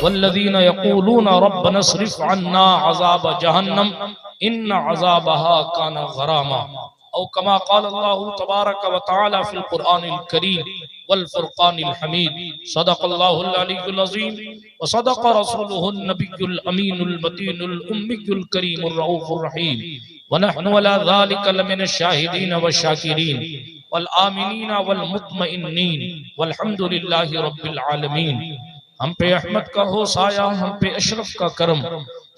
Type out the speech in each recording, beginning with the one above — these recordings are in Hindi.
वल्लज़ीना यक़ूलूना रब्बना अस्रिफ़ अन्ना अज़ाब जहन्नम इन्न अज़ाबहा काना गरामा औ कमा क़ाल अल्लाहु तबारक व तआला फ़िल क़ुरआनिल करीम वल फ़ुरक़ानिल हमीद सदक़ल्लाहुल अलीयुल अज़ीम व सदक़ रसूलुहुन नबियुल अमीनुल मतीनुल उम्मियुल करीमुर रऊफ़ुर रहीम व नहनु अला ज़ालिका लमिनश शाहिदीन व शाकिरीन वल आमिनीन वल मुत्मइन्नीन वल्हम्दुलिल्लाहि रब्बिल आलमीन। हम पे अहमद का हो साया, हम पे अशरफ का करम,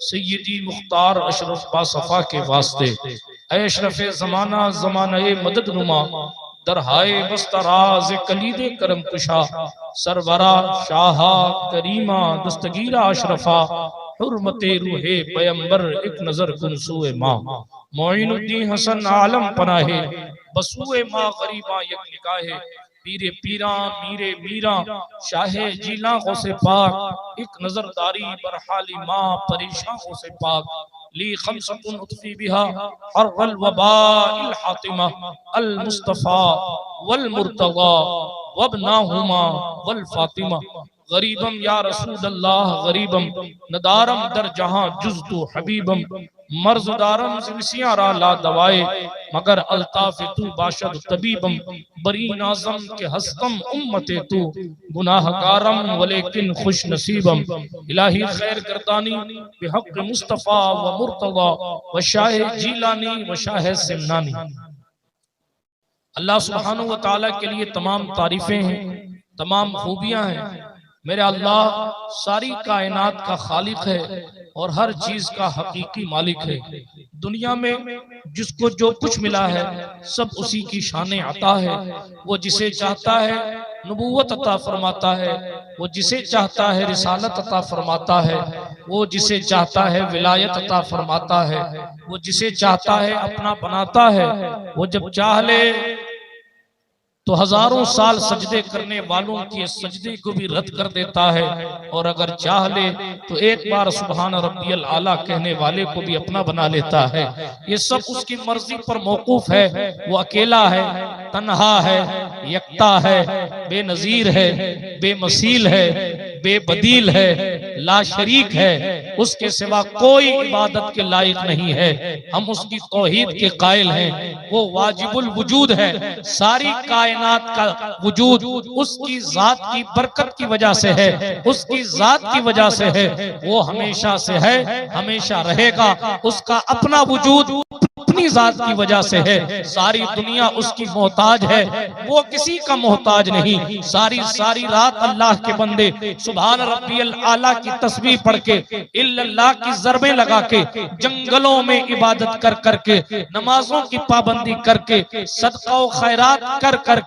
सय्यदी मुख्तार अशरफ बासफा के वास्ते। ऐ अशरफ ज़माना ज़माने मदद नुमा, दरहाए बस्तराज कलीदे करम कुशा, सरवरा शाहा करीमा दस्तगीरा अशरफा, हुर्मते रूहे पैगंबर एक नजर कुनसुए माँ, मोइनुद्दीन हसन आलम पनाहे बसुए माँ गरीबा यक निकाहे, पीरे पीरा मीरे मीरा शाहे जीला से पाक, एक नजरदारी बरहाली माँ परेशान से पाक। ली खमसतुन उतफी बिहा हर्रल वबाइल हातिमा अल मुस्तफा वल मुर्तज़ा वब्नाहुमा वल फातिमा। गरीबम या रसूल अल्लाह गरीबम नदारम दर जहां जुज़तु हबीबम, मर्ज़दारम ज़िमसियां रा ला दवाए मगर अल्ताफ़ तू बाशद तबीबम, बरी नाज़म के हस्तम उम्मते तू गुनाहगारम वलेकिन खुश नसीबम। इलाही खैर गर्दानी बिहक़ मुस्तफ़ा व मुर्तज़ा व शाह जीलानी व शाह सिमनानी। अल्लाह सुब्हानहू व तआला के लिए तमाम तारीफें हैं, तमाम खूबियां हैं। मेरे अल्लाह सारी कायनात का खालिक है और हर चीज का हकीकी मालिक है। दुनिया में जिसको जो कुछ मिला है सब उसी की शान अता है। वो जिसे चाहता है नबूवत अता फरमाता है, वो जिसे चाहता है रिसालत अता फरमाता है, वो जिसे चाहता है विलायत अता फरमाता है, वो जिसे चाहता है अपना बनाता है। वो जब चाह ले तो हजारों साल सजदे करने वालों के सजदे को भी रद्द कर देता है, और अगर चाह ले तो एक बार सुभान रब्बियल आला कहने वाले को भी अपना बना लेता है। ये सब उसकी मर्जी पर मौकूफ है। वो अकेला है, तन्हा है, यकता है, बेनजीर है, बेमसील है, बेबदील है, ला शरीक है, उसके सिवा कोई इबादत के लायक नहीं है। हम उसकी तौहीद के कायल हैं। वो वाजिबुल वजूद है। सारी कायनात का वजूद उसकी जात की बरकत की वजह से है, उसकी जात की वजह से है। वो हमेशा से है, हमेशा रहेगा। उसका अपना वजूद अपनी जात की वजह से है। सारी दुनिया उसकी मोहताज है, वो किसी का मोहताज नहीं। सारी सारी रात अल्लाह के बंदे सुभान रब्बियल आला की तस्बीह पढ़ के, इल्लल्लाह की ज़रबें लगा के, जंगलों में इबादत कर करके, नमाजों की पाबंदी करके, सदका व खैरात कर करके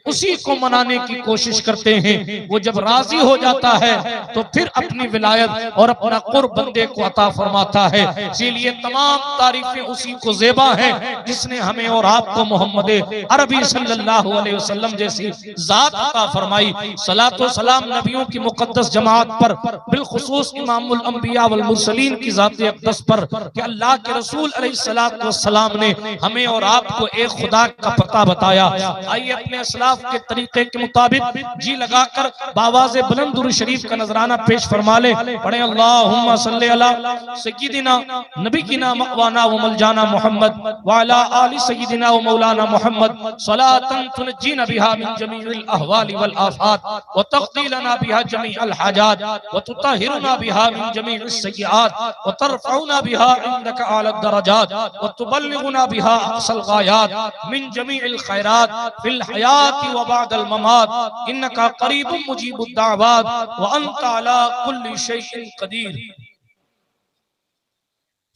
उसी को मनाने की कोशिश करते हैं। वो जब राजी हो जाता है तो फिर अपनी विलायत और अपना कुर्ब बंदे को अता फरमाता है। इसीलिए तमाम तारीफें उसी को ज़ेबा है जिसने हमें और आपको मोहम्मद अरबी सल्लल्लाहु अलैहि वसल्लम जैसी जात अता फरमाई। सलातो सलाम नबियों की मुकद्दस जमात पर, बिलखुसूस इमामुल अंबिया वल मुरसलीन की जात अक़दस पर कि अल्लाह के रसूल अलैहिस्सलातु वस्सलाम ने हमें और आपको एक खुदा का पता बताया। आइए अपने असलाफ के तरीके के मुताबिक जी लगाकर बावाज़े बुलंद दुरूद शरीफ का नजराना पेश फरमा ले। पढ़े अल्लाहुम्मा सल्ली अला सय्यिदिना नबीना मवाना व मलजाना मुहम्मद व अला आलि सय्यिदिना व मौलाना मुहम्मद सलातन तुनजीना बिहा मिन जमीइल अहवालि वल आफात व तक़दीलना बिहा जमीअल हाजात व तुताहिरुना बिहा मिन जमीइस सय्यिआत व तरफ़उना बिहा इंदका आला दरजात व तुबल्लिगुना बिहा अक़सल गायात मिन जमीइल खैरात फिल हयाति व बअदल ममात इन्नका क़रीबुम मुजीबुद दाअवात व अंत अला कुल्लि शैइन क़दीर।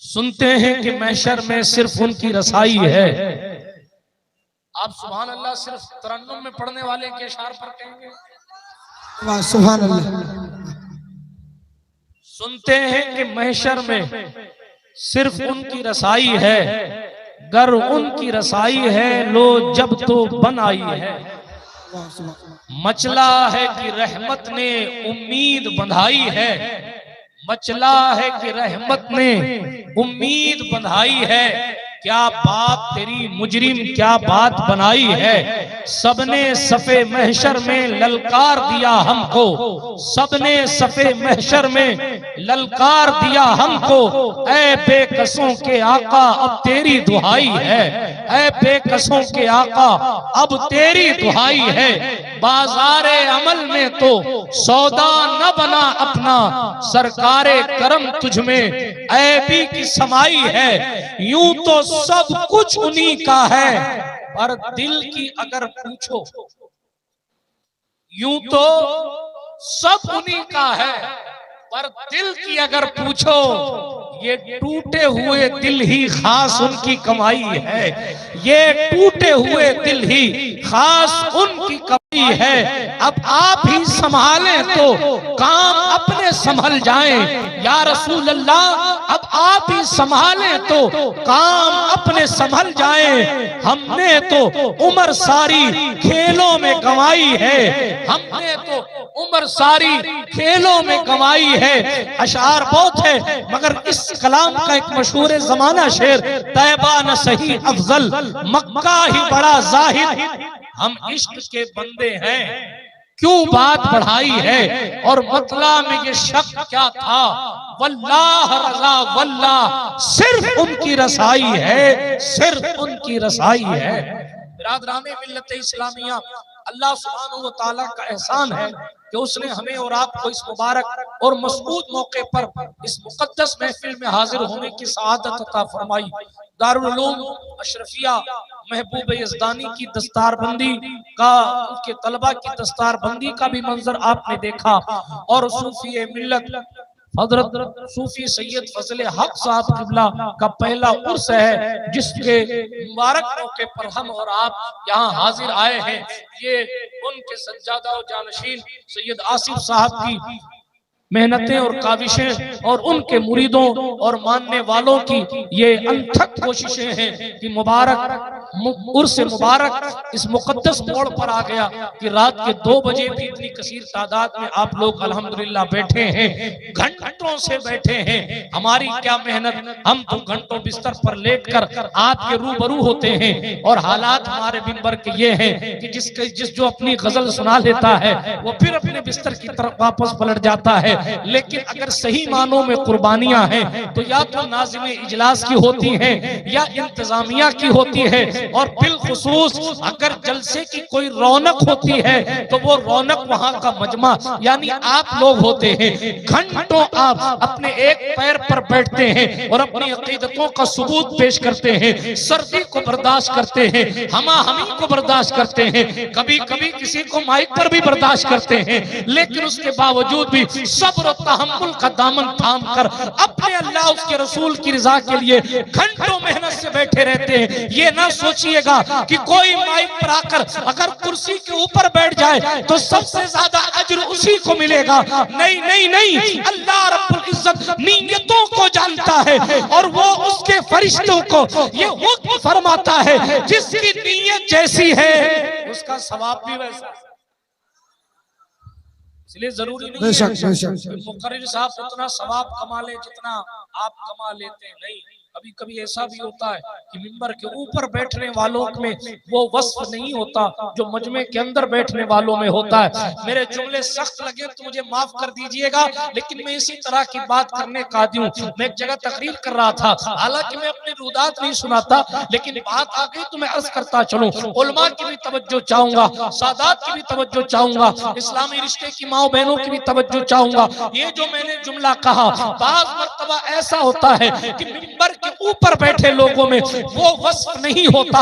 सुनते हैं कि महशर में सिर्फ उनकी रसाई है। आप सुभान अल्लाह सिर्फ तरन्नुम में पढ़ने वाले के इशार पर कहेंगे वाह सुभान अल्लाह। सुनते हैं कि महशर में सिर्फ उनकी रसाई है, गर उनकी रसाई है लो जब तो बन आई है। मचला है कि रहमत ने उम्मीद बंधाई है, मचला है कि रहमत ने उम्मीद बंधाई है, क्या बात तेरी मुजरिम क्या बात बनाई है। सबने सफे महशर में ललकार दिया हमको, सबने सफे महशर में ललकार दिया हमको। ऐ बेकसों के आका अब तेरी दुहाई है, ऐ बेकसों के आका अब तेरी दुहाई है। बाजारे अमल में तो सौदा न बना अपना, सरकारे करम तुझ में ऐबी की समाई है। यूं तो सब कुछ उन्हीं का है, पर दिल की अगर पूछो, यूं तो सब उन्हीं का है, पर दिल की अगर पूछो, ये टूटे हुए दिल ही खास उनकी कमाई है। ये टूटे हुए दिल ही खास उनकी कमाई है। अब आप ही संभालें तो काम अपने संभल जाएं। या रसूल अल्लाह अब आप ही संभालें तो काम अपने संभल जाएं। हमने तो उम्र सारी खेलों में गंवाई है, हमने तो उम्र सारी खेलों में गंवाई है। अशार बहुत है मगर इस कलाम का एक मशहूर जमाना शेर, तैबा न सही अफजल मक्का ही बड़ा जाहिद। हम इश्क के बंदे हैं क्यों बात बढ़ाई है, और मतला में ये शक क्या था। वल्लाह रज़ा वल्लाह सिर्फ उनकी रसाई है, सिर्फ उनकी रसाई है। बिरादराने मिल्लत इस्लामिया, अल्लाह सुब्हानहू व तआला का एहसान है कि उसने हमें और आपको इस मुबारक और मसऊद मौके पर इस मुकद्दस महफिल में हाजिर होने की सआदत अता फरमाई। दारुल उलूम अशरफिया महबूब यज़दानी की दस्तारबंदी का, उनके तलबा की दस्तारबंदी का भी मंजर आपने देखा, और सूफी मिल्लत हजरत सूफी सैयद फजल हक साहब किबला का पहला उर्स है, जिसके मुबारक मौके पर हम और आप यहाँ हाजिर आए हैं। ये उनके सज्जादा और जानशीन सैयद आसिफ साहब की मेहनतें और काविशें और उनके मुरीदों और मानने वालों की ये अनथक कोशिशें हैं कि मुबारक उर्स मुबारक इस मुकद्दस मोड़ पर आ गया कि रात के 2 बजे भी इतनी कसीर तादाद में आप लोग अल्हम्दुलिल्लाह बैठे हैं, घंटों से बैठे हैं। हमारी क्या मेहनत, हम तो घंटों बिस्तर पर लेटकर आपके रूबरू होते हैं, और हालात हमारे मिंबर के ये हैं कि जिस जो अपनी गजल सुना लेता है वो फिर अपने बिस्तर की तरफ वापस पलट जाता है। लेकिन अगर सही मानों में कुर्बानियां हैं तो या तो नाज़िम इजलास की होती हैं या इंतजामिया की होती है, और बिलखुसूस अगर जलसे की कोई रौनक होती है तो वो रौनक वहां का मजमा यानी आप लोग होते हैं। घंटों आप अपने एक पैर पर बैठते हैं और अपनी अकीदतों का सबूत पेश करते हैं, सर्दी को बर्दाश्त करते हैं, हमी को बर्दाश्त करते हैं, कभी कभी किसी को माइक पर भी बर्दाश्त करते हैं, लेकिन उसके बावजूद भी सब्र और तहम्मुल का दामन थाम कर अपने अल्लाह उसके रसूल की रजा के लिए घंटों मेहनत से बैठे रहते हैं। ये ना सोचिएगा कि कोई माइक पर आकर अगर कुर्सी के ऊपर बैठ जाए तो सबसे ज्यादा अज्र उसी को मिलेगा। नहीं नहीं नहीं, अल्लाह रब्बुल इज्जत नीयतों को जानता है और वो उसके फरिश्तों को ये हुक्म फरमाता है, जिसकी नीयत जैसी है उसका सवाब भी वैसा। इसलिए जरूरी नहीं है कि मुकर्रिर साहब उतना सवाब कमा ले जितना आप कमा लेते हैं। नहीं, कभी कभी ऐसा भी होता है कि मिंबर के ऊपर बैठने वालों में वो वस्फ नहीं होता जो मजमे के अंदर बैठने वालों में होता है। मेरे जुमले सख्त लगे तो मुझे माफ कर दीजिएगा, लेकिन मैं इसी तरह की बात करने का आदी हूँ। मैं एक जगह तकरीर कर रहा था, हालांकि मैं अपनी रुदात नहीं सुनाता, लेकिन बात आ गई तो मैं अर्ज करता चलूं। उलमा की भी तवज्जो चाहूंगा, सादात की भी तवज्जो चाहूंगा, इस्लामी रिश्ते की माओ बहनों की भी तवज्जो चाहूंगा। ये जो मैंने जुमला कहा, बाज़ मर्तबा ऐसा होता है कि मिंबर के ऊपर बैठे लोगों में वो वस्फ नहीं होता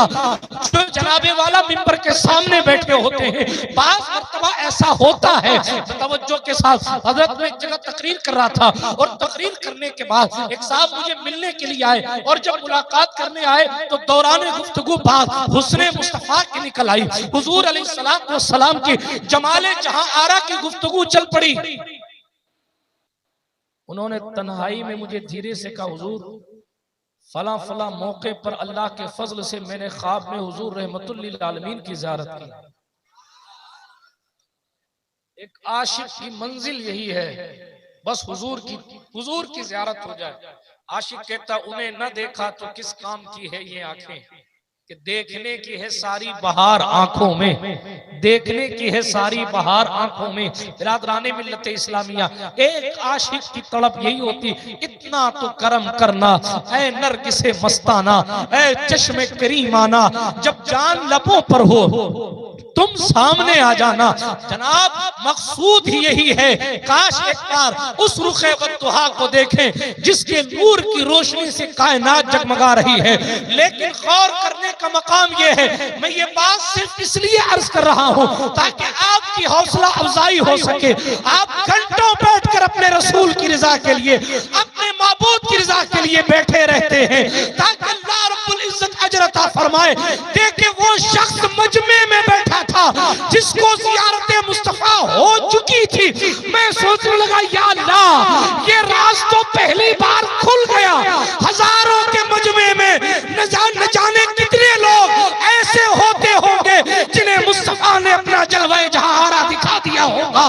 जो जनाबे वाला मिंबर के सामने बैठे होते हैं। बाज़ मर्तबा ऐसा होता है। तवज्जो के साथ हजरत में एक जगह तकरीर कर रहा था, और तकरीर करने के बाद एक साहब मुझे मिलने के लिए आए, और जब मुलाकात करने आए तो दौरान गुफ्तगू बात हुस्ने मुस्तफा की निकल आई। हुजूर अलैहिस्सलाम की जमाले जहां आरा की गुफ्तगू चल पड़ी। उन्होंने तन्हाई में मुझे धीरे से कहा, हुजूर फला फला मौके पर अल्लाह के फजल से मैंने ख्वाब में हुजूर रहमतुल लिल आलमीन की ज़ियारत की। एक आशिक की मंजिल यही है, बस हुजूर की ज़ियारत हो जाए। आशिक कहता उन्हें न देखा तो किस काम की है ये आंखें, कि देखने की है सारी बहार आंखों में, देखने की है सारी बहार आंखों में। बिरादराने मिल्लत इस्लामिया, एक आशिक की तड़प यही होती, इतना तो करम करना ऐ नरगिसे मस्ताना, ऐ चश्मे करीमाना, जब जान लबों पर हो तुम सामने आ जाना। जनाब मकसूद ही यही है, काश एक बार उस रुखे वद्दुहा को देखें जिसके नूर की रोशनी से कायनात जगमगा रही है। लेकिन गौर करने का मकाम यह है, मैं ये बात सिर्फ इसलिए अर्ज कर रहा हूं ताकि आपकी हौसला अफजाई हो सके। आप घंटों बैठकर अपने रसूल की रजा के लिए, अपने माबूद की रजा के लिए बैठे रहते हैं ताकि अल्लाह रब्बुल इज्जत अजर अता फरमाए। देखिए वो शख्स मजमे में बैठा था जिसको ज़ियारते मुस्तफा हो चुकी थी। मैं सोचने लगा या अल्लाह ये राज तो पहली बार खुल गया। हजारों के मजमे में न जाने कितने लोग ऐसे होते होंगे जिन्हें मुस्तफा ने अपना जलवाए जहारा दिखा दिया होगा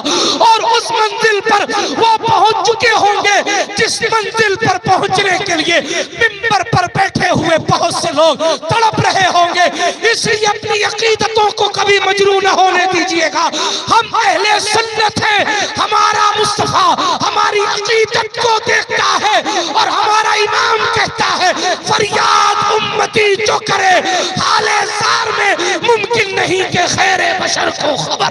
और उस मंजिल पर वो पहुंच चुके होंगे जिस मंजिल पर पहुंचने के लिए मिंबर पर बैठे हुए बहुत से लोग तड़प रहे होंगे। इसलिए अपनी अकीदतों को कभी मजरू न होने दीजिएगा। हम अहले सुन्नत हैं, हमारा मुस्तफा हमारी अकीदत को देखता है और हमारा इमाम कहता है फरियाद उम्मती जो करे हाले ज़ार में मुमकिन नहीं कि खैर बशर को खबर।